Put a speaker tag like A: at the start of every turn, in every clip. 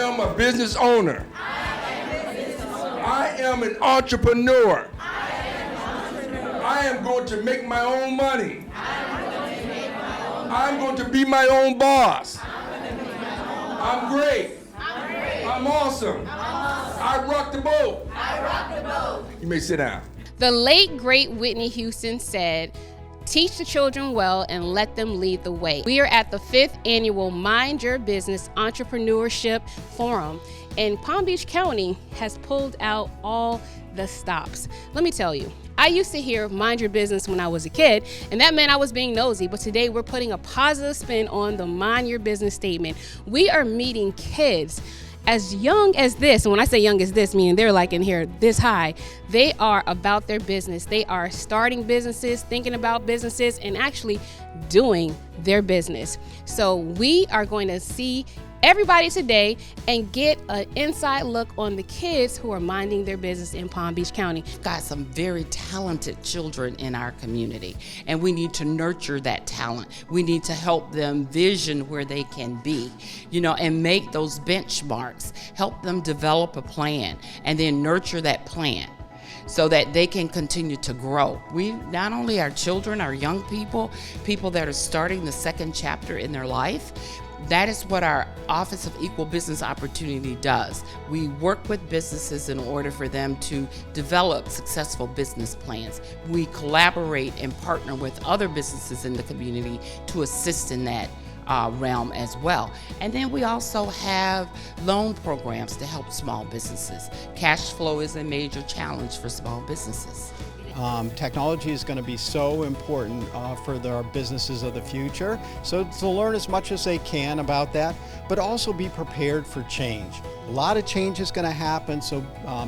A: am a business owner. I am an entrepreneur. I am going to make my own money. I'm going to be my own boss. I'm great. I'm awesome. I rock the boat. You may sit down.
B: The late, great Whitney Houston said, "Teach the children well and let them lead the way." We are at the 5th annual Mind Your Business Entrepreneurship Forum, and Palm Beach County has pulled out all the stops. Let me tell you, I used to hear mind your business when I was a kid, and that meant I was being nosy, but today we're putting a positive spin on the mind your business statement. We are meeting kids as young as this, and when I say young as this, meaning they're like in here this high, they are about their business. They are starting businesses, thinking about businesses, and actually doing their business. So we are going to see everybody today and get an inside look on the kids who are minding their business in Palm Beach County.
C: Got some very talented children in our community, and we need to nurture that talent. We need to help them vision where they can be, and make those benchmarks, help them develop a plan, and then nurture that plan so that they can continue to grow. We not only our children, our young people that are starting the second chapter in their life. That is what our Office of Equal Business Opportunity does. We work with businesses in order for them to develop successful business plans. We collaborate and partner with other businesses in the community to assist in that realm as well. And then we also have loan programs to help small businesses. Cash flow is a major challenge for small businesses.
D: Technology is going to be so important for our businesses of the future. So to learn as much as they can about that, but also be prepared for change. A lot of change is going to happen, so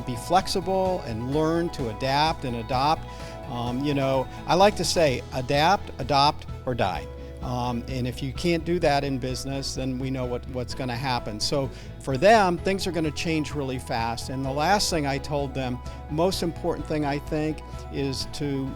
D: be flexible and learn to adapt and adopt. I like to say adapt, adopt, or die. And if you can't do that in business, then we know what's going to happen. So for them, things are going to change really fast. And the last thing I told them, most important thing I think, is to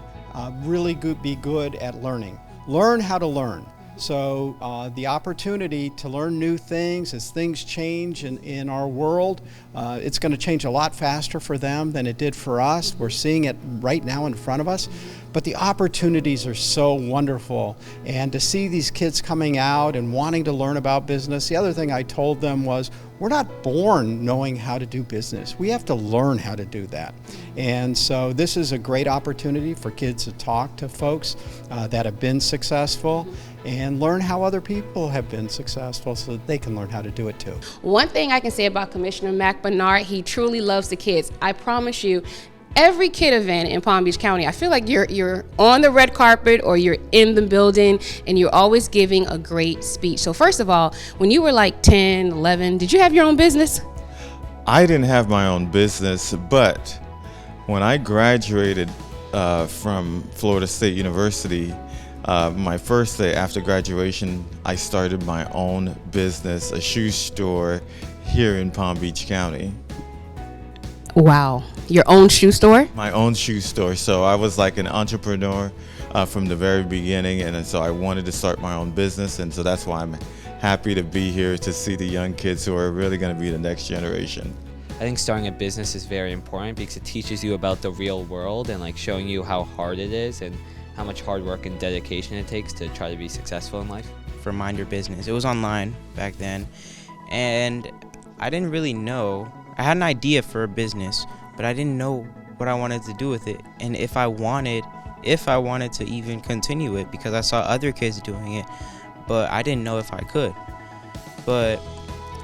D: really be good at learning. Learn how to learn. So the opportunity to learn new things as things change in our world, it's going to change a lot faster for them than it did for us. We're seeing it right now in front of us. But the opportunities are so wonderful. And to see these kids coming out and wanting to learn about business, the other thing I told them was, we're not born knowing how to do business. We have to learn how to do that. And so this is a great opportunity for kids to talk to folks that have been successful and learn how other people have been successful so that they can learn how to do it too.
B: One thing I can say about Commissioner Mac Bernard, he truly loves the kids. I promise you, every kid event in Palm Beach County, I feel like you're on the red carpet or you're in the building and you're always giving a great speech. So first of all, when you were like 10, 11, did you have your own business?
E: I didn't have my own business, but when I graduated from Florida State University, my first day after graduation, I started my own business, a shoe store here in Palm Beach County.
B: Wow. Your own shoe store?
E: My own shoe store. So I was like an entrepreneur from the very beginning, and so I wanted to start my own business, and so that's why I'm happy to be here to see the young kids who are really going to be the next generation.
F: I think starting a business is very important because it teaches you about the real world and like showing you how hard it is and how much hard work and dedication it takes to try to be successful in life.
G: For Mind Your Business, it was online back then, and I didn't really know. I had an idea for a business, but I didn't know what I wanted to do with it, and if I wanted to even continue it, because I saw other kids doing it, but I didn't know if I could. But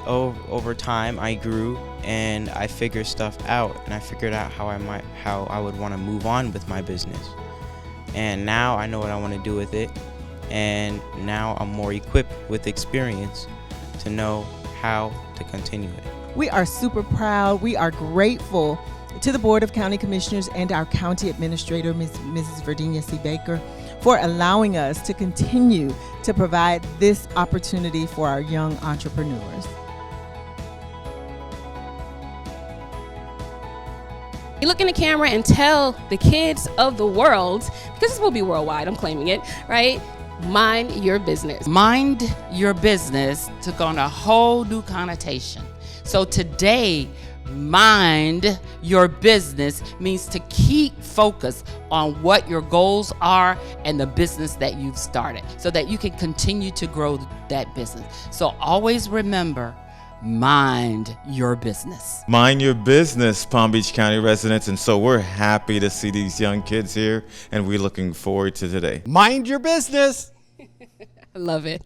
G: over time, I grew and I figured stuff out, and I figured out how I would want to move on with my business. And now I know what I want to do with it, and now I'm more equipped with experience to know how to continue it.
H: We are super proud. We are grateful to the Board of County Commissioners and our County Administrator, Mrs. Virginia C. Baker, for allowing us to continue to provide this opportunity for our young entrepreneurs.
B: You look in the camera and tell the kids of the world, because this will be worldwide, I'm claiming it, right? Mind your business.
C: Mind your business took on a whole new connotation. So today, mind your business means to keep focus on what your goals are and the business that you've started so that you can continue to grow that business. So always remember, mind your business.
E: Mind your business, Palm Beach County residents. And so we're happy to see these young kids here, and we're looking forward to today.
D: Mind your business.
B: I love it.